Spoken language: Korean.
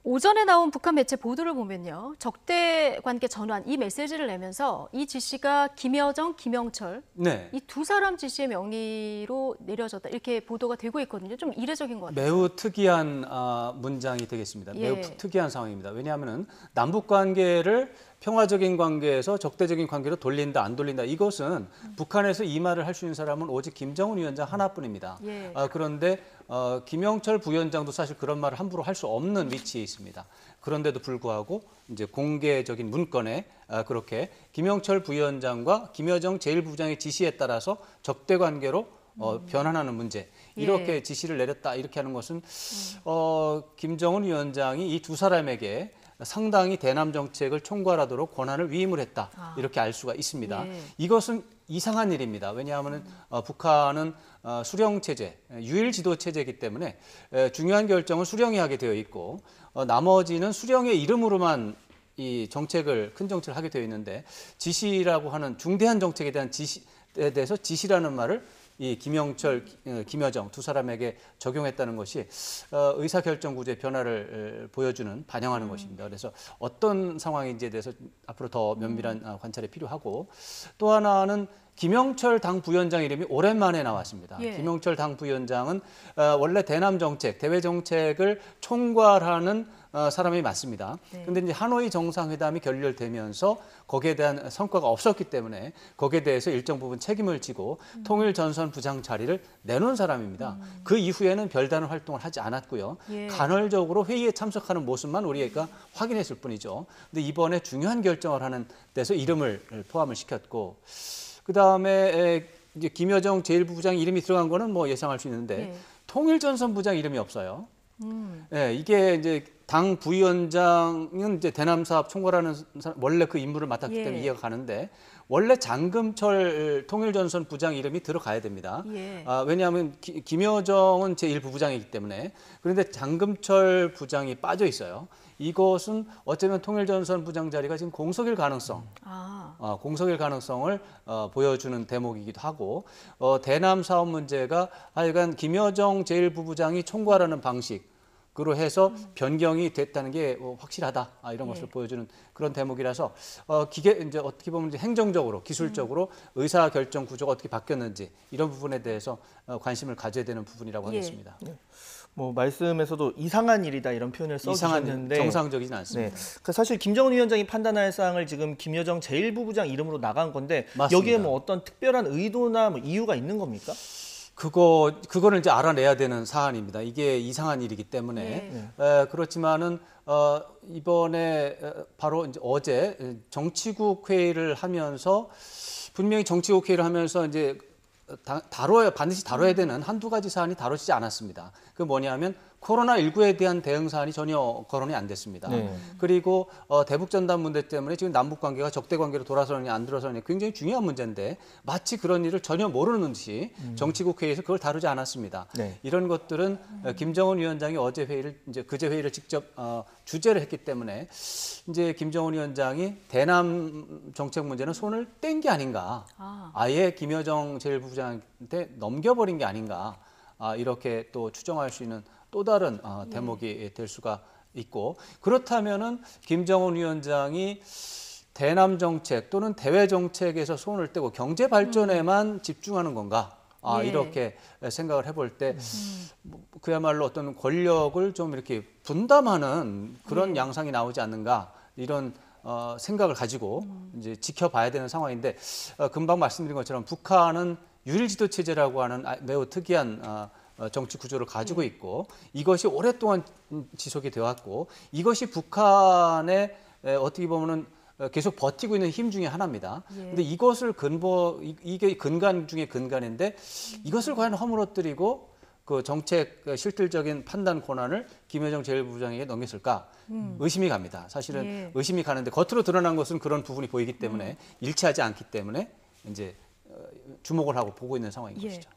오전에 나온 북한 매체 보도를 보면요. 적대 관계 전환 이 메시지를 내면서 이 지시가 김여정, 김영철 네. 이 두 사람 지시의 명의로 내려졌다. 이렇게 보도가 되고 있거든요. 좀 이례적인 것 같아요. 매우 특이한 문장이 되겠습니다. 예. 매우 특이한 상황입니다. 왜냐하면 남북 관계를 평화적인 관계에서 적대적인 관계로 돌린다, 안 돌린다. 이것은 북한에서 이 말을 할 수 있는 사람은 오직 김정은 위원장 하나뿐입니다. 예. 그런데 김영철 부위원장도 사실 그런 말을 함부로 할 수 없는 위치에 있습니다. 그런데도 불구하고 이제 공개적인 문건에 그렇게 김영철 부위원장과 김여정 제1부부장의 지시에 따라서 적대 관계로 변환하는 문제 이렇게 예. 지시를 내렸다 이렇게 하는 것은 김정은 위원장이 이 두 사람에게 상당히 대남 정책을 총괄하도록 권한을 위임을 했다 이렇게 알 수가 있습니다. 예. 이것은 이상한 일입니다. 왜냐하면 북한은 수령 체제, 유일 지도 체제이기 때문에 중요한 결정은 수령이 하게 되어 있고 나머지는 수령의 이름으로만 이 정책을 큰 정책을 하게 되어 있는데 지시라고 하는 중대한 정책에 대한 지시에 대해서 지시라는 말을 이 김영철, 김여정 두 사람에게 적용했다는 것이 의사결정 구조의 변화를 보여주는 반영하는 것입니다. 그래서 어떤 상황인지에 대해서 앞으로 더 면밀한 관찰이 필요하고 또 하나는 김영철 당 부위원장 이름이 오랜만에 나왔습니다. 예. 김영철 당 부위원장은 원래 대남 정책, 대외 정책을 총괄하는 사람이 맞습니다. 그런데 이제 하노이 정상회담이 결렬되면서 거기에 대한 성과가 없었기 때문에 거기에 대해서 일정 부분 책임을 지고 통일 전선 부장 자리를 내놓은 사람입니다. 그 이후에는 별다른 활동을 하지 않았고요. 예. 간헐적으로 회의에 참석하는 모습만 우리가 확인했을 뿐이죠. 근데 이번에 중요한 결정을 하는 데서 이름을 포함을 시켰고 그 다음에 이제 김여정 제1부부장 이름이 들어간 거는 뭐 예상할 수 있는데 통일전선부장 이름이 없어요. 예, 이게 이제 당 부위원장은 이제 대남 사업 총괄하는 사람, 원래 그 임무를 맡았기 때문에 이해가 가는데 원래 장금철 통일전선 부장 이름이 들어가야 됩니다. 예. 왜냐하면 김여정은 제1부부장이기 때문에 그런데 장금철 부장이 빠져 있어요. 이것은 어쩌면 통일전선 부장 자리가 지금 공석일 가능성, 공석일 가능성을 보여주는 대목이기도 하고 대남 사업 문제가 하여간 김여정 제1부부장이 총괄하는 방식으로 해서 변경이 됐다는 게 확실하다 이런 것을 보여주는 그런 대목이라서 이제 어떻게 보면 이제 행정적으로 기술적으로 의사 결정 구조가 어떻게 바뀌었는지 이런 부분에 대해서 관심을 가져야 되는 부분이라고 하겠습니다. 뭐 말씀에서도 이상한 일이다 이런 표현을 써주셨는데 정상적이진 않습니다. 그러니까 사실 김정은 위원장이 판단할 사항을 지금 김여정 제1부부장 이름으로 나간 건데 맞습니다. 여기에 뭐 어떤 특별한 의도나 뭐 이유가 있는 겁니까? 그거는 이제 알아내야 되는 사안입니다. 이게 이상한 일이기 때문에 그렇지만은 이번에 바로 이제 어제 정치국 회의를 하면서 분명히 정치국 회의를 하면서 이제 반드시 다뤄야 되는 한두 가지 사안이 다뤄지지 않았습니다. 그 뭐냐면 코로나19에 대한 대응 사안이 전혀 거론이 안 됐습니다. 그리고 대북전단 문제 때문에 지금 남북 관계가 적대 관계로 돌아서느냐 안 돌아서느냐 굉장히 중요한 문제인데 마치 그런 일을 전혀 모르는 듯이 정치국 회의에서 그걸 다루지 않았습니다. 이런 것들은 김정은 위원장이 어제 회의를 이제 그제 회의를 직접 주재를 했기 때문에 이제 김정은 위원장이 대남 정책 문제는 손을 뗀 게 아닌가, 아예 김여정 제1부부장한테 넘겨버린 게 아닌가. 이렇게 또 추정할 수 있는 또 다른 대목이 될 수가 있고 그렇다면은 김정은 위원장이 대남 정책 또는 대외 정책에서 손을 떼고 경제 발전에만 집중하는 건가? 이렇게 생각을 해볼 때 그야말로 어떤 권력을 좀 이렇게 분담하는 그런 양상이 나오지 않는가 이런 생각을 가지고 이제 지켜봐야 되는 상황인데 금방 말씀드린 것처럼 북한은 유일지도 체제라고 하는 매우 특이한 정치 구조를 가지고 있고 이것이 오랫동안 지속이 되어왔고 이것이 북한의 어떻게 보면은 계속 버티고 있는 힘 중에 하나입니다. 근데 이것을 이게 근간 중에 근간인데 이것을 과연 허물어뜨리고 그 정책 실질적인 판단 권한을 김여정 제1부부장에게 넘겼을까 의심이 갑니다. 사실은 의심이 가는데 겉으로 드러난 것은 그런 부분이 보이기 때문에 일치하지 않기 때문에 이제 주목을 하고 보고 있는 상황인 것이죠.